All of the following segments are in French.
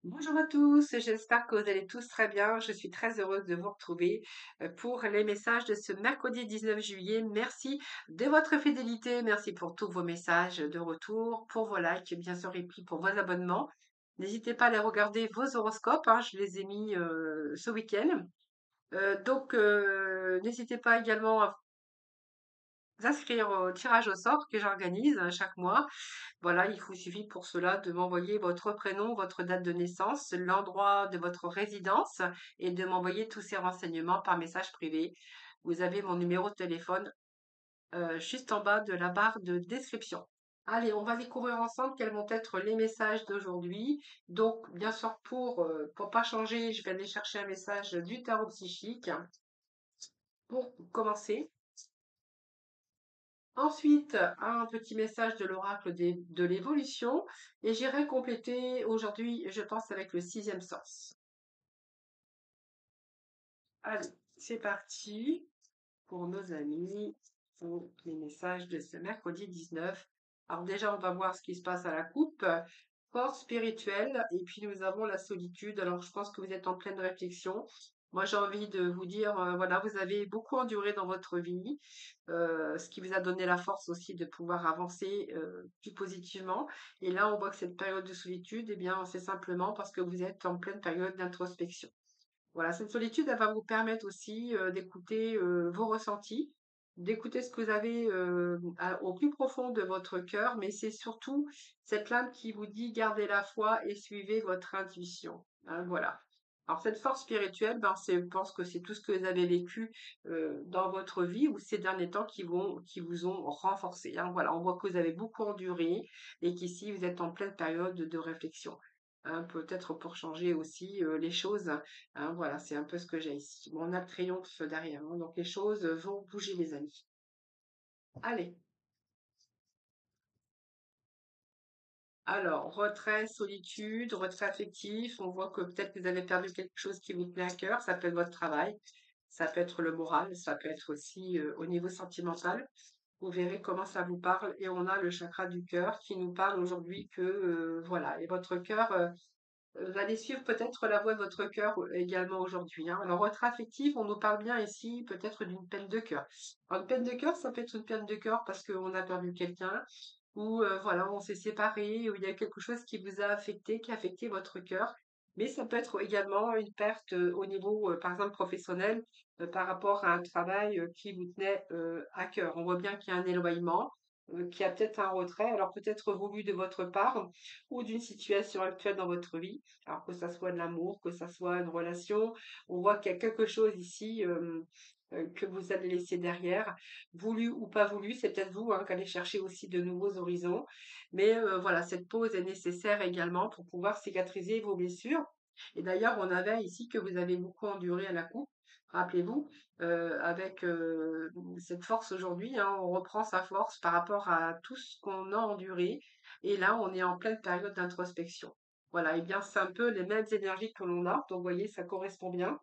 Bonjour à tous, j'espère que vous allez tous très bien. Je suis très heureuse de vous retrouver pour les messages de ce mercredi 19 juillet. Merci de votre fidélité, merci pour tous vos messages de retour, pour vos likes, bien sûr, et puis pour vos abonnements. N'hésitez pas à aller regarder vos horoscopes, hein, je les ai mis ce week-end. N'hésitez pas également à vous inscrire au tirage au sort que j'organise chaque mois. Voilà, il vous suffit pour cela de m'envoyer votre prénom, votre date de naissance, l'endroit de votre résidence et de m'envoyer tous ces renseignements par message privé. Vous avez mon numéro de téléphone juste en bas de la barre de description. Allez, on va découvrir ensemble quels vont être les messages d'aujourd'hui. Donc, bien sûr, pour pas changer, je vais aller chercher un message du tarot psychique pour commencer. Ensuite, un petit message de l'oracle de l'évolution et j'irai compléter aujourd'hui, je pense, avec le sixième sens. Allez, c'est parti pour nos amis, pour les messages de ce mercredi 19. Alors déjà, on va voir ce qui se passe à la coupe. Force spirituelle, et puis nous avons la solitude. Alors, je pense que vous êtes en pleine réflexion. Moi, j'ai envie de vous dire, voilà, vous avez beaucoup enduré dans votre vie, ce qui vous a donné la force aussi de pouvoir avancer plus positivement. Et là, on voit que cette période de solitude, eh bien, c'est simplement parce que vous êtes en pleine période d'introspection. Voilà, cette solitude, elle va vous permettre aussi d'écouter vos ressentis, d'écouter ce que vous avez au plus profond de votre cœur, mais c'est surtout cette flamme qui vous dit gardez la foi et suivez votre intuition. Hein, voilà. Alors cette force spirituelle, ben, je pense que c'est tout ce que vous avez vécu dans votre vie ou ces derniers temps qui vous ont renforcé. Hein. Voilà, on voit que vous avez beaucoup enduré et qu'ici vous êtes en pleine période de réflexion. Hein, peut-être pour changer aussi les choses. Hein, voilà, c'est un peu ce que j'ai ici. Bon, on a le triomphe derrière, hein, donc les choses vont bouger, les amis. Allez, alors, retrait, solitude, retrait affectif. On voit que peut-être que vous avez perdu quelque chose qui vous tenait à cœur. Ça peut être votre travail, ça peut être le moral, ça peut être aussi au niveau sentimental. Vous verrez comment ça vous parle. Et on a le chakra du cœur qui nous parle aujourd'hui que, voilà, et votre cœur vous allez suivre peut-être la voix de votre cœur également aujourd'hui. Hein. Alors, votre affectif, on nous parle bien ici peut-être d'une peine de cœur. Alors, une peine de cœur, ça peut être une peine de cœur parce qu'on a perdu quelqu'un, ou voilà, on s'est séparé, ou il y a quelque chose qui vous a affecté, qui a affecté votre cœur. Mais ça peut être également une perte au niveau, par exemple, professionnel, par rapport à un travail qui vous tenait à cœur. On voit bien qu'il y a un éloignement, qu'il y a peut-être un retrait, alors peut-être voulu de votre part, ou d'une situation actuelle dans votre vie. Alors que ça soit de l'amour, que ça soit une relation, on voit qu'il y a quelque chose ici que vous allez laisser derrière, voulu ou pas voulu, c'est peut-être vous hein, qui allez chercher aussi de nouveaux horizons. Mais voilà, cette pause est nécessaire également pour pouvoir cicatriser vos blessures. Et d'ailleurs, on avait ici que vous avez beaucoup enduré à la coupe. Rappelez-vous, avec cette force aujourd'hui, hein, on reprend sa force par rapport à tout ce qu'on a enduré. Et là, on est en pleine période d'introspection. Voilà, et bien c'est un peu les mêmes énergies que l'on a. Donc, vous voyez, ça correspond bien.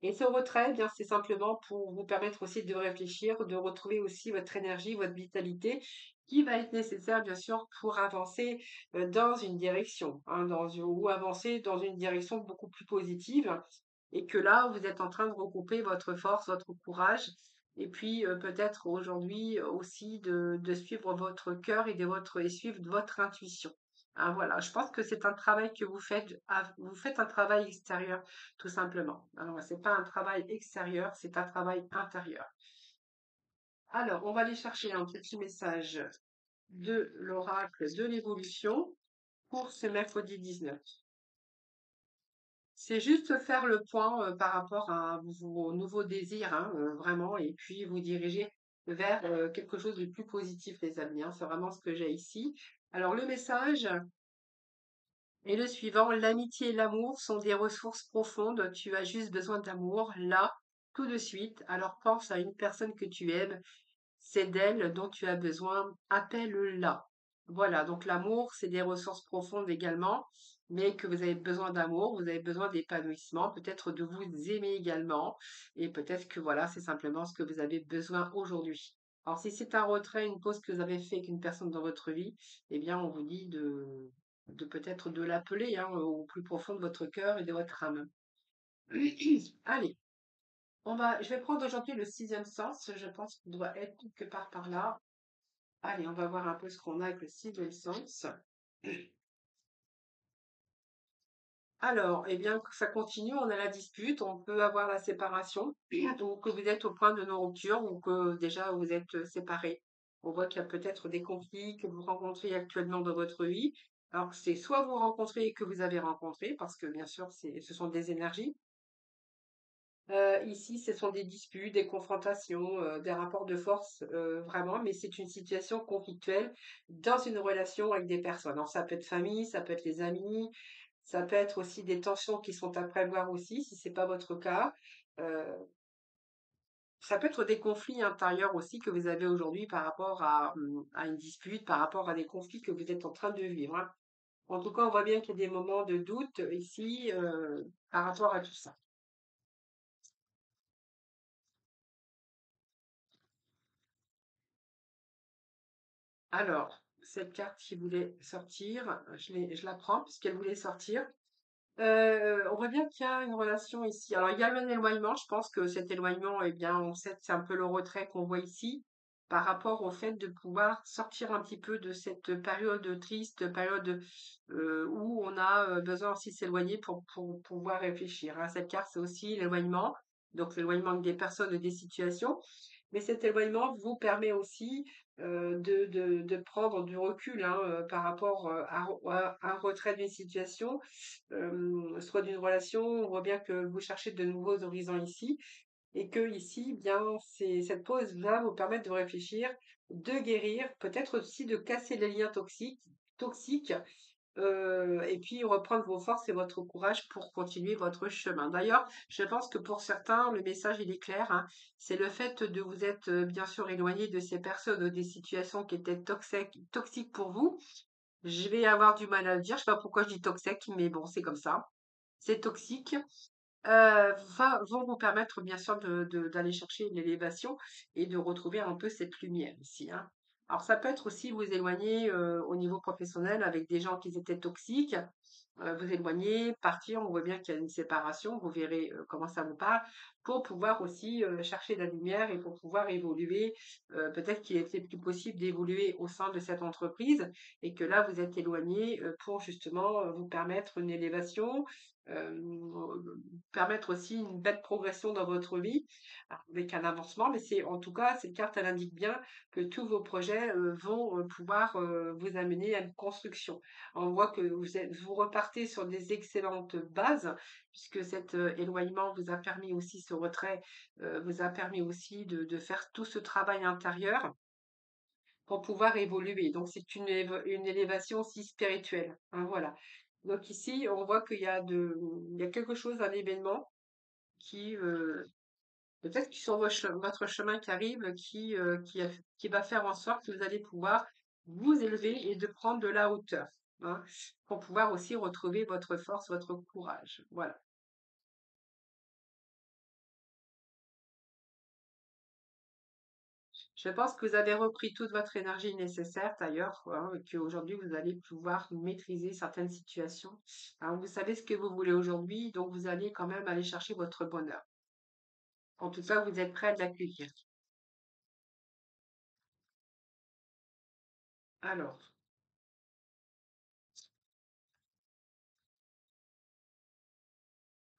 Et ce retrait, eh bien, c'est simplement pour vous permettre aussi de réfléchir, de retrouver aussi votre énergie, votre vitalité, qui va être nécessaire, bien sûr, pour avancer dans une direction, hein, ou avancer dans une direction beaucoup plus positive. Et que là, vous êtes en train de regrouper votre force, votre courage, et puis peut-être aujourd'hui aussi de suivre votre cœur et suivre votre intuition. Hein, voilà, je pense que c'est un travail que vous faites, vous faites un travail extérieur tout simplement. Alors, c'est pas un travail extérieur, c'est un travail intérieur. Alors, on va aller chercher un petit message de l'oracle de l'évolution pour ce mercredi 19. C'est juste faire le point par rapport à vos nouveaux désirs, hein, vraiment, et puis vous diriger vers quelque chose de plus positif, les amis. Hein. C'est vraiment ce que j'ai ici. Alors, le message est le suivant. L'amitié et l'amour sont des ressources profondes. Tu as juste besoin d'amour, là, tout de suite. Alors pense à une personne que tu aimes. C'est d'elle dont tu as besoin. Appelle-la. Voilà, donc l'amour, c'est des ressources profondes également, mais que vous avez besoin d'amour, vous avez besoin d'épanouissement, peut-être de vous aimer également, et peut-être que voilà, c'est simplement ce que vous avez besoin aujourd'hui. Alors si c'est un retrait, une pause que vous avez fait avec une personne dans votre vie, eh bien on vous dit de peut-être de l'appeler hein, au plus profond de votre cœur et de votre âme. Allez, je vais prendre aujourd'hui le sixième sens. Je pense qu'il doit être quelque part par là. Allez, on va voir un peu ce qu'on a avec le sixième sens. Alors, eh bien, ça continue, on a la dispute, on peut avoir la séparation, ou que vous êtes au point de non-rupture, ou que déjà vous êtes séparés. On voit qu'il y a peut-être des conflits que vous rencontrez actuellement dans votre vie. Alors, c'est soit vous rencontrez et que vous avez rencontré, parce que bien sûr, ce sont des énergies. Ici, ce sont des disputes, des confrontations, des rapports de force, vraiment, mais c'est une situation conflictuelle dans une relation avec des personnes. Alors, ça peut être famille, ça peut être les amis, ça peut être aussi des tensions qui sont à prévoir aussi, si c'est pas votre cas. Heu, Ça peut être des conflits intérieurs aussi que vous avez aujourd'hui par rapport à une dispute, par rapport à des conflits que vous êtes en train de vivre, hein. En tout cas, on voit bien qu'il y a des moments de doute ici, par rapport à tout ça. Alors, cette carte qui voulait sortir, je la prends puisqu'elle voulait sortir. On voit bien qu'il y a une relation ici. Alors, il y a un éloignement. Je pense que cet éloignement, eh bien, on sait que c'est un peu le retrait qu'on voit ici par rapport au fait de pouvoir sortir un petit peu de cette période triste, période où on a besoin aussi de s'éloigner pour pouvoir réfléchir, hein. Cette carte, c'est aussi l'éloignement, donc l'éloignement des personnes et des situations. Mais cet éloignement vous permet aussi de prendre du recul hein, par rapport à un retrait d'une situation, soit d'une relation. On voit bien que vous cherchez de nouveaux horizons ici et que ici, bien, cette pause va vous permettre de réfléchir, de guérir, peut-être aussi de casser les liens toxiques et puis reprendre vos forces et votre courage pour continuer votre chemin. D'ailleurs, je pense que pour certains, le message il est clair, hein. C'est le fait de vous être bien sûr éloigné de ces personnes ou des situations qui étaient toxiques pour vous. Je vais avoir du mal à le dire, je sais pas pourquoi je dis toxique, mais bon, c'est comme ça. C'est toxique. Vont vous permettre bien sûr d'aller chercher une élévation et de retrouver un peu cette lumière ici, hein. Alors ça peut être aussi vous éloigner au niveau professionnel avec des gens qui étaient toxiques, vous éloigner, partir, on voit bien qu'il y a une séparation, vous verrez comment ça vous parle, pour pouvoir aussi chercher la lumière et pour pouvoir évoluer. Peut-être qu'il était plus possible d'évoluer au sein de cette entreprise et que là vous êtes éloigné pour justement vous permettre une élévation, permettre aussi une belle progression dans votre vie, avec un avancement. Mais c'est en tout cas, cette carte, elle indique bien que tous vos projets vont pouvoir vous amener à une construction. On voit que vous repartez sur des excellentes bases, puisque cet éloignement vous a permis aussi, ce retrait vous a permis aussi de faire tout ce travail intérieur pour pouvoir évoluer. Donc c'est une élévation aussi spirituelle, hein, voilà. Donc ici, on voit il y a quelque chose, un événement qui, peut-être qui sur votre chemin qui arrive, qui va faire en sorte que vous allez pouvoir vous élever et de prendre de la hauteur, hein, pour pouvoir aussi retrouver votre force, votre courage. Voilà. Je pense que vous avez repris toute votre énergie nécessaire d'ailleurs, hein, et qu'aujourd'hui vous allez pouvoir maîtriser certaines situations. Alors, vous savez ce que vous voulez aujourd'hui, donc vous allez quand même aller chercher votre bonheur. En tout cas, vous êtes prêt à l'accueillir. Alors,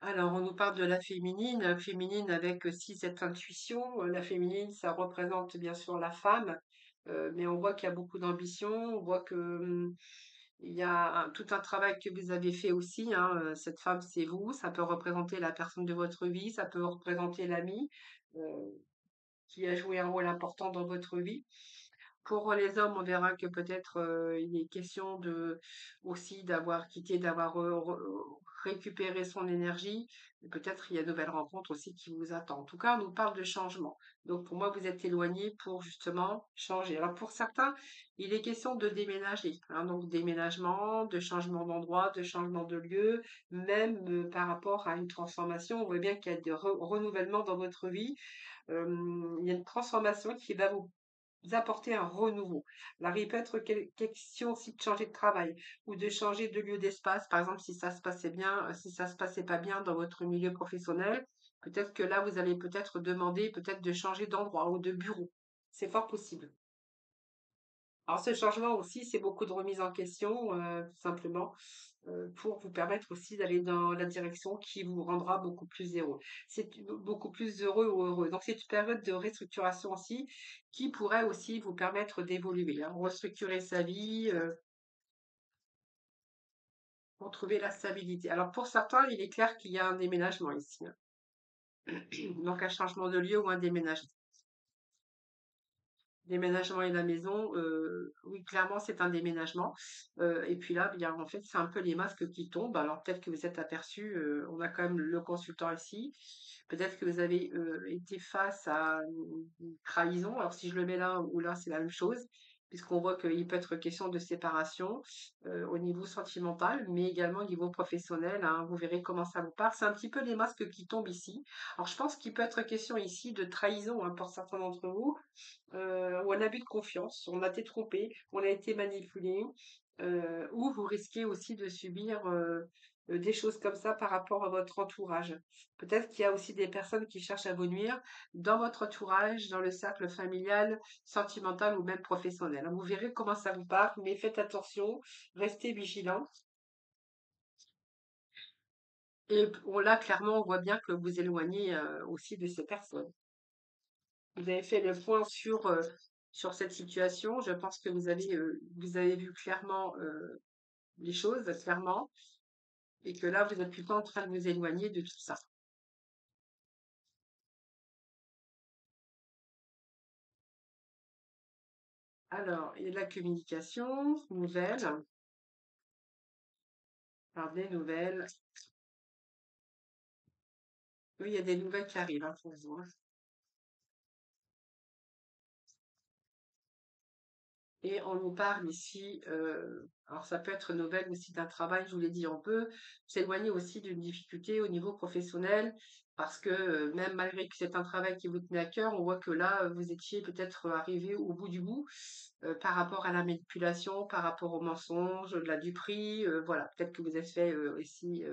on nous parle de la féminine avec aussi cette intuition. La féminine, ça représente bien sûr la femme, mais on voit qu'il y a beaucoup d'ambition, on voit que il y a tout un travail que vous avez fait aussi, hein. Cette femme, c'est vous. Ça peut représenter la personne de votre vie, ça peut représenter l'ami qui a joué un rôle important dans votre vie. Pour les hommes, on verra que peut-être il est question de aussi d'avoir quitté, d'avoir récupéré son énergie. Et peut-être il y a de nouvelles rencontres aussi qui vous attendent. En tout cas, on nous parle de changement. Donc pour moi, vous êtes éloigné pour justement changer. Alors pour certains, il est question de déménager, hein, donc déménagement, de changement d'endroit, de changement de lieu, même par rapport à une transformation. On voit bien qu'il y a des renouvellements dans votre vie. Il y a une transformation qui va apporter un renouveau. Alors, il peut être question aussi de changer de travail ou de changer de lieu d'espace. Par exemple, si ça se passait bien, si ça se passait pas bien dans votre milieu professionnel, peut-être que là, vous allez peut-être demander peut-être de changer d'endroit ou de bureau. C'est fort possible. Alors, ce changement aussi, c'est beaucoup de remise en question, tout simplement, pour vous permettre aussi d'aller dans la direction qui vous rendra beaucoup plus heureux. Beaucoup plus heureux ou heureux. Donc, c'est une période de restructuration aussi qui pourrait aussi vous permettre d'évoluer, hein, restructurer sa vie, pour trouver la stabilité. Alors, pour certains, il est clair qu'il y a un déménagement ici, hein. Donc, un changement de lieu ou un déménagement. Déménagement et la maison, oui, clairement, c'est un déménagement. Et puis là, bien, en fait, c'est un peu les masques qui tombent. Alors peut-être que vous êtes aperçu, on a quand même le consultant ici. Peut-être que vous avez été face à une trahison. Alors si je le mets là ou là, c'est la même chose, puisqu'on voit qu'il peut être question de séparation au niveau sentimental, mais également au niveau professionnel, hein. Vous verrez comment ça vous part. C'est un petit peu les masques qui tombent ici. Alors je pense qu'il peut être question ici de trahison, hein, pour certains d'entre vous, ou un abus de confiance. On a été trompé, on a été manipulé, ou vous risquez aussi de subir des choses comme ça par rapport à votre entourage. Peut-être qu'il y a aussi des personnes qui cherchent à vous nuire dans votre entourage, dans le cercle familial, sentimental ou même professionnel. Vous verrez comment ça vous part, mais faites attention, restez vigilants. Et là, clairement, on voit bien que vous éloignez aussi de ces personnes. Vous avez fait le point sur cette situation. Je pense que vous avez vu clairement les choses, clairement, et que là, vous êtes plutôt en train de vous éloigner de tout ça. Alors, il y a de la communication, nouvelles, alors des nouvelles. Oui, il y a des nouvelles qui arrivent, hein, pour vous, hein. Et on nous parle ici, alors ça peut être nouvelle aussi d'un travail, je vous l'ai dit, on peut s'éloigner aussi d'une difficulté au niveau professionnel, parce que même malgré que c'est un travail qui vous tenait à cœur, on voit que là, vous étiez peut-être arrivé au bout du bout par rapport à la manipulation, par rapport au mensonge, de la duperie, voilà, peut-être que vous êtes fait aussi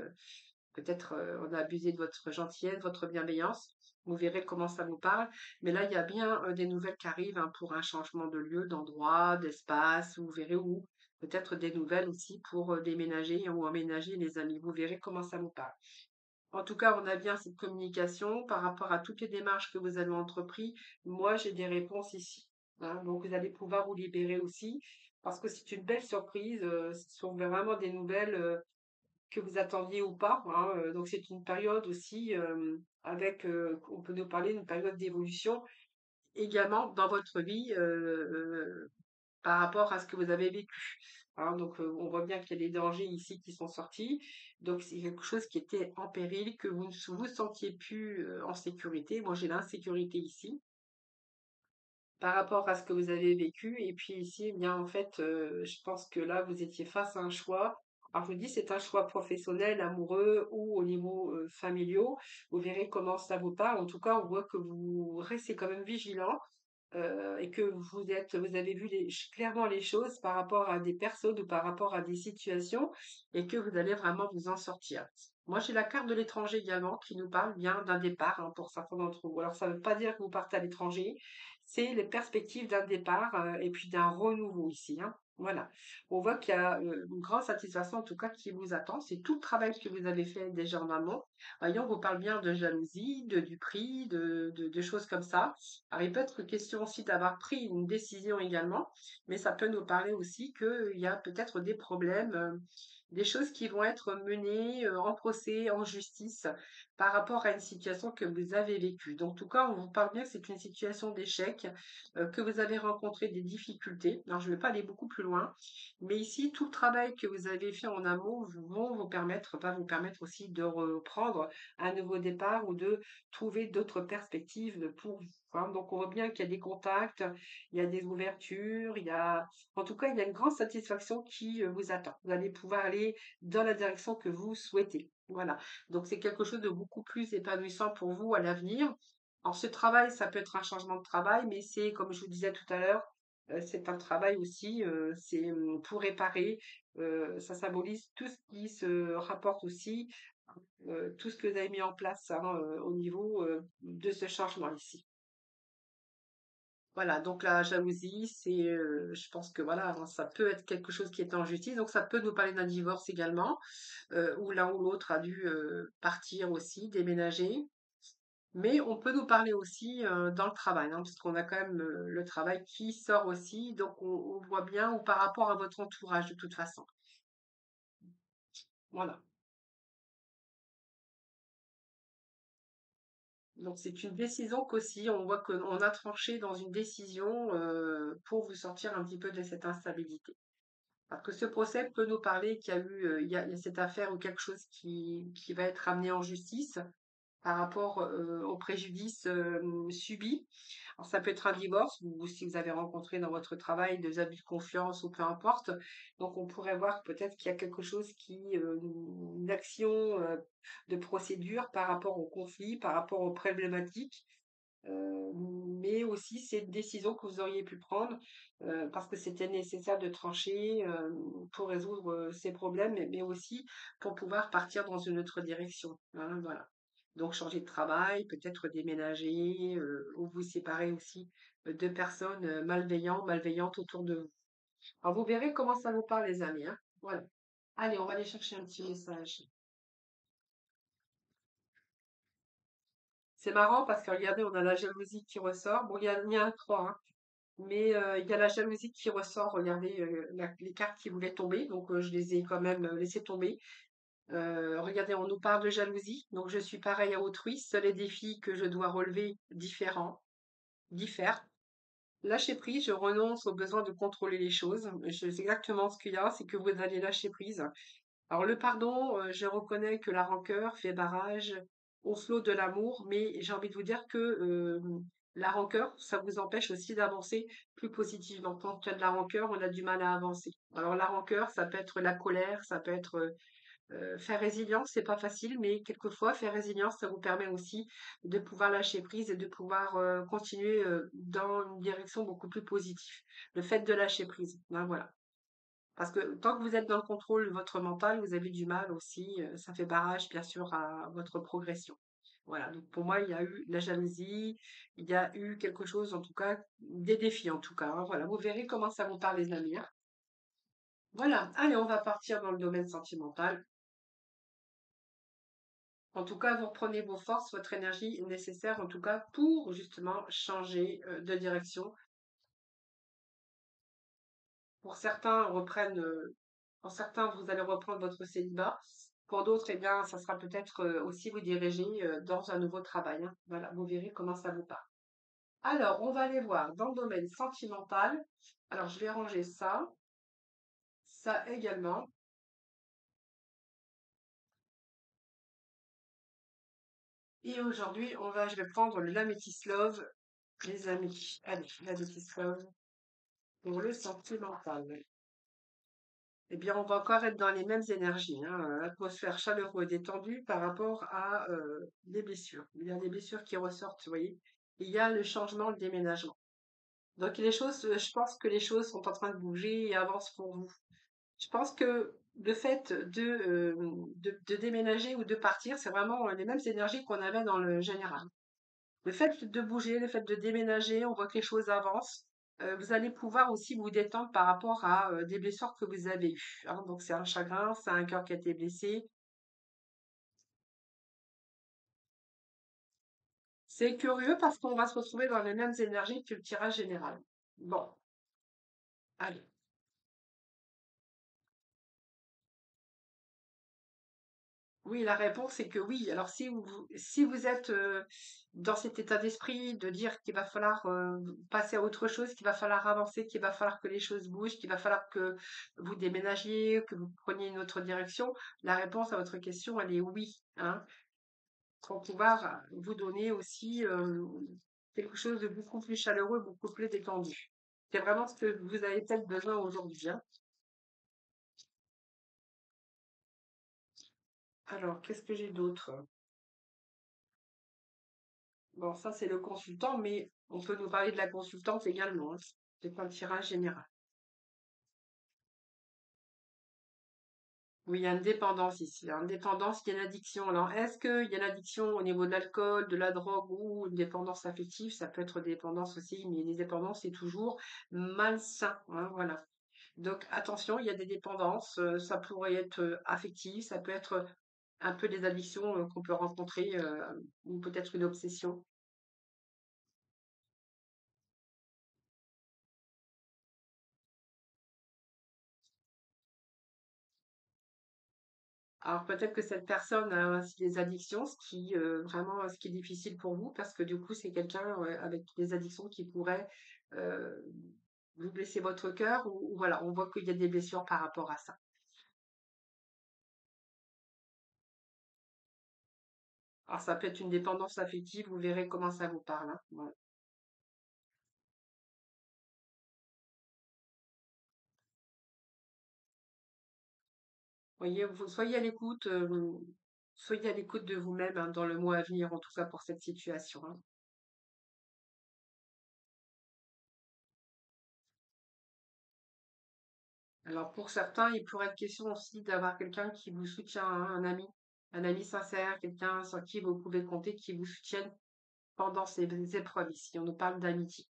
peut-être on a abusé de votre gentillesse, votre bienveillance. Vous verrez comment ça vous parle. Mais là, il y a bien des nouvelles qui arrivent, hein, pour un changement de lieu, d'endroit, d'espace. Vous verrez où. Peut-être des nouvelles aussi pour déménager ou emménager les amis. Vous verrez comment ça vous parle. En tout cas, on a bien cette communication par rapport à toutes les démarches que vous avez entreprises. Moi, j'ai des réponses ici, hein. Donc, vous allez pouvoir vous libérer aussi parce que c'est une belle surprise. Ce sont vraiment des nouvelles que vous attendiez ou pas, hein, donc c'est une période aussi, avec, on peut nous parler d'une période d'évolution également dans votre vie, par rapport à ce que vous avez vécu, hein. Donc, on voit bien qu'il y a des dangers ici qui sont sortis, donc c'est quelque chose qui était en péril, que vous ne vous sentiez plus, en sécurité. Moi, j'ai l'insécurité ici par rapport à ce que vous avez vécu. Et puis ici, eh bien, en fait, je pense que là, vous étiez face à un choix. Alors, je vous dis, c'est un choix professionnel, amoureux ou au niveau familiaux. Vous verrez comment ça vous parle. En tout cas, on voit que vous restez quand même vigilant et que vous avez vu clairement les choses par rapport à des personnes ou par rapport à des situations et que vous allez vraiment vous en sortir. Moi, j'ai la carte de l'étranger également qui nous parle bien d'un départ, hein, pour certains d'entre vous. Alors, ça ne veut pas dire que vous partez à l'étranger, c'est les perspectives d'un départ et puis d'un renouveau ici, hein. Voilà. On voit qu'il y a une grande satisfaction en tout cas qui vous attend. C'est tout le travail que vous avez fait déjà en amont. Voyons, on vous parle bien de jalousie, du prix, de choses comme ça. Alors, il peut être question aussi d'avoir pris une décision également, mais ça peut nous parler aussi qu'il y a peut-être des problèmes, des choses qui vont être menées en procès, en justice, par rapport à une situation que vous avez vécue. Donc, en tout cas, on vous parle bien que c'est une situation d'échec, que vous avez rencontré des difficultés. Alors, je ne vais pas aller beaucoup plus loin, mais ici, tout le travail que vous avez fait en amont va vous permettre aussi de reprendre un nouveau départ ou de trouver d'autres perspectives pour vous, hein. Donc, on voit bien qu'il y a des contacts, il y a des ouvertures, en tout cas, il y a une grande satisfaction qui vous attend. Vous allez pouvoir aller dans la direction que vous souhaitez. Voilà. Donc, c'est quelque chose de beaucoup plus épanouissant pour vous à l'avenir. Alors ce travail, ça peut être un changement de travail, mais c'est, comme je vous disais tout à l'heure, c'est un travail aussi, c'est, pour réparer, ça symbolise tout ce qui se rapporte aussi, tout ce que vous avez mis en place, hein, au niveau, de ce changement ici. Voilà, donc la jalousie, c'est, je pense que voilà, hein, ça peut être quelque chose qui est en justice, donc ça peut nous parler d'un divorce également, où l'un ou l'autre a dû, partir aussi, déménager. Mais on peut nous parler aussi, dans le travail, hein, parce qu'on a quand même, le travail qui sort aussi, donc on voit bien ou par rapport à votre entourage de toute façon. Voilà. Donc c'est une décision qu'aussi on voit qu'on a tranché dans une décision, pour vous sortir un petit peu de cette instabilité. Parce que ce procès peut nous parler qu'il y a eu, il y a cette affaire ou quelque chose qui va être amené en justice par rapport, au préjudice, subi. Alors ça peut être un divorce ou si vous avez rencontré dans votre travail des abus de confiance ou peu importe. Donc on pourrait voir peut-être qu'il y a quelque chose qui, une action, de procédure par rapport au conflit, par rapport aux problématiques. Mais aussi c'est une décision que vous auriez pu prendre, parce que c'était nécessaire de trancher, pour résoudre, ces problèmes, mais aussi pour pouvoir partir dans une autre direction, hein, voilà. Donc changer de travail, peut-être déménager, ou vous séparer aussi, de personnes, malveillantes autour de vous. Alors vous verrez comment ça vous parle les amis, hein. Voilà. Allez, on va aller chercher un petit message. C'est marrant parce que regardez, on a la jalousie qui ressort. Bon, il y a un 3, hein. Mais il y a la jalousie qui ressort. Regardez, les cartes qui voulaient tomber, donc je les ai quand même laissées tomber. Regardez, on nous parle de jalousie. Donc je suis pareil à autrui. Seuls les défis que je dois relever diffèrent. Lâcher prise, je renonce au besoin de contrôler les choses. Je sais exactement ce qu'il y a, c'est que vous allez lâcher prise. Alors le pardon, je reconnais que la rancœur fait barrage au flot de l'amour, mais j'ai envie de vous dire que la rancœur, ça vous empêche aussi d'avancer plus positivement. Quand il y a de la rancœur, on a du mal à avancer. Alors la rancœur, ça peut être la colère, ça peut être faire résilience, c'est pas facile, mais quelquefois faire résilience, ça vous permet aussi de pouvoir lâcher prise et de pouvoir continuer dans une direction beaucoup plus positive. Le fait de lâcher prise, hein, voilà. Parce que tant que vous êtes dans le contrôle de votre mental, vous avez du mal aussi, ça fait barrage bien sûr à votre progression. Voilà, donc pour moi, il y a eu la jalousie, il y a eu quelque chose en tout cas, des défis en tout cas, hein, voilà, vous verrez comment ça vous parle les amis, hein. Voilà, allez, on va partir dans le domaine sentimental. En tout cas, vous reprenez vos forces, votre énergie est nécessaire en tout cas pour justement changer, de direction. Pour certains, pour certains, vous allez reprendre votre célibat. Pour d'autres, eh bien, ça sera peut-être aussi vous diriger dans un nouveau travail, hein. Voilà, vous verrez comment ça vous part. Alors, on va aller voir dans le domaine sentimental. Alors, je vais ranger ça, ça également. Et aujourd'hui, je vais prendre l'améthyste love, les amis. Allez, l'améthyste love pour le sentimental. Eh bien, on va encore être dans les mêmes énergies, hein, atmosphère chaleureuse et détendue par rapport à des blessures. Il y a des blessures qui ressortent, vous voyez. Il y a le changement, le déménagement. Donc les choses, je pense que les choses sont en train de bouger et avancent pour vous. Je pense que le fait de déménager ou de partir, c'est vraiment les mêmes énergies qu'on avait dans le général. Le fait de bouger, le fait de déménager, on voit que les choses avancent. Vous allez pouvoir aussi vous détendre par rapport à des blessures que vous avez eues, hein. Donc c'est un chagrin, c'est un cœur qui a été blessé. C'est curieux parce qu'on va se retrouver dans les mêmes énergies que le tirage général. Bon, allez. Oui, la réponse est que oui. Alors si vous êtes dans cet état d'esprit de dire qu'il va falloir passer à autre chose, qu'il va falloir avancer, qu'il va falloir que les choses bougent, qu'il va falloir que vous déménagiez, que vous preniez une autre direction, la réponse à votre question, elle est oui, hein, pour pouvoir vous donner aussi quelque chose de beaucoup plus chaleureux, beaucoup plus détendu. C'est vraiment ce que vous avez peut-être besoin aujourd'hui, hein. Alors, qu'est-ce que j'ai d'autre? Bon, ça, c'est le consultant, mais on peut nous parler de la consultante également, hein. C'est un tirage général. Oui, il y a une dépendance ici, hein. Une dépendance, il y a une addiction. Alors, est-ce qu'il y a l'addiction au niveau de l'alcool, de la drogue ou une dépendance affective? Ça peut être dépendance aussi, mais les dépendances, c'est toujours malsain, hein, voilà. Donc, attention, il y a des dépendances, ça pourrait être affectif, ça peut être un peu des addictions qu'on peut rencontrer, ou peut-être une obsession. Alors peut-être que cette personne a aussi des addictions, ce qui vraiment ce qui est difficile pour vous parce que du coup c'est quelqu'un avec des addictions qui pourrait euh, vous blesser votre cœur ou voilà, on voit qu'il y a des blessures par rapport à ça. Alors ça peut être une dépendance affective, vous verrez comment ça vous parle, hein. Voilà. Voyez, vous soyez à l'écoute de vous-même hein, dans le mois à venir, en tout cas pour cette situation, hein. Alors pour certains, il pourrait être question aussi d'avoir quelqu'un qui vous soutient, hein, un ami sincère, quelqu'un sur qui vous pouvez compter, qui vous soutienne pendant ces épreuves ici. On nous parle d'amitié,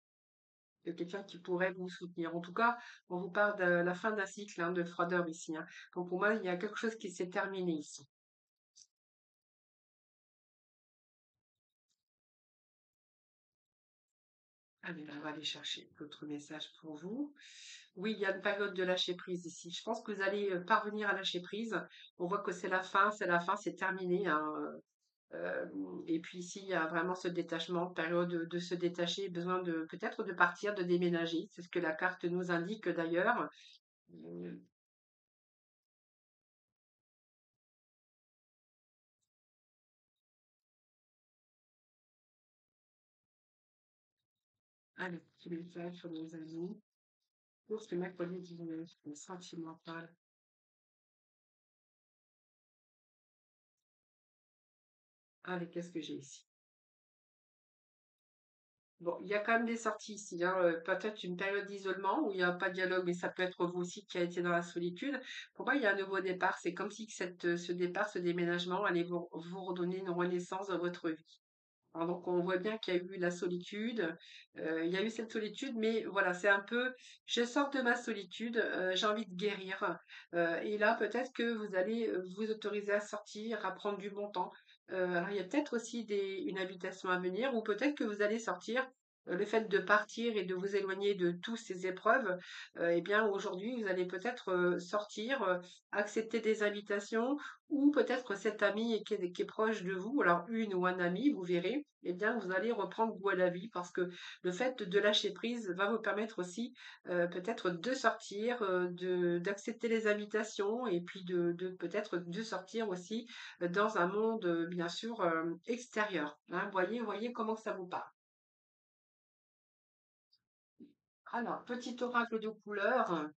de quelqu'un qui pourrait vous soutenir. En tout cas, on vous parle de la fin d'un cycle hein, de froideur ici, hein. Donc pour moi, il y a quelque chose qui s'est terminé ici. Allez, on va aller chercher d'autres messages pour vous. Oui, il y a une période de lâcher prise ici. Je pense que vous allez parvenir à lâcher prise. On voit que c'est la fin, c'est terminé, hein. Euh, et puis ici, il y a vraiment ce détachement, période de se détacher, besoin de peut-être de partir, de déménager. C'est ce que la carte nous indique d'ailleurs. Euh, Allez, petit message sur nos amis. Pour ce mercredi 19, sentimental. Allez, qu'est-ce que j'ai ici? Bon, il y a quand même des sorties ici, hein, peut-être une période d'isolement où il n'y a pas de dialogue, mais ça peut être vous aussi qui a été dans la solitude. Pour moi, il y a un nouveau départ. C'est comme si ce départ, ce déménagement allait vous redonner une renaissance dans votre vie. Alors donc on voit bien qu'il y a eu la solitude, il y a eu cette solitude, mais voilà, c'est un peu, je sors de ma solitude, j'ai envie de guérir. Et là, peut-être que vous allez vous autoriser à sortir, à prendre du bon temps. Alors il y a peut-être aussi une invitation à venir, ou peut-être que vous allez sortir. Le fait de partir et de vous éloigner de toutes ces épreuves, eh bien aujourd'hui vous allez peut-être sortir, accepter des invitations, ou peut-être cette amie qui est proche de vous, alors une ou un ami, vous verrez, eh bien, vous allez reprendre goût à la vie parce que le fait de lâcher prise va vous permettre aussi peut-être de sortir, d'accepter les invitations et puis de peut-être de sortir aussi dans un monde, bien sûr, extérieur, hein. Voyez comment ça vous parle. Alors, petit oracle de couleur.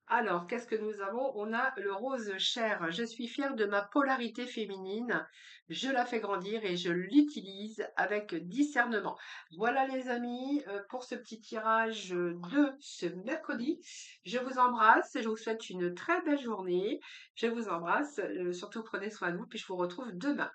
Alors, qu'est-ce que nous avons? On a le rose chair. Je suis fière de ma polarité féminine. Je la fais grandir et je l'utilise avec discernement. Voilà les amis, pour ce petit tirage de ce mercredi. Je vous embrasse et je vous souhaite une très belle journée. Je vous embrasse. Surtout prenez soin de vous, puis je vous retrouve demain.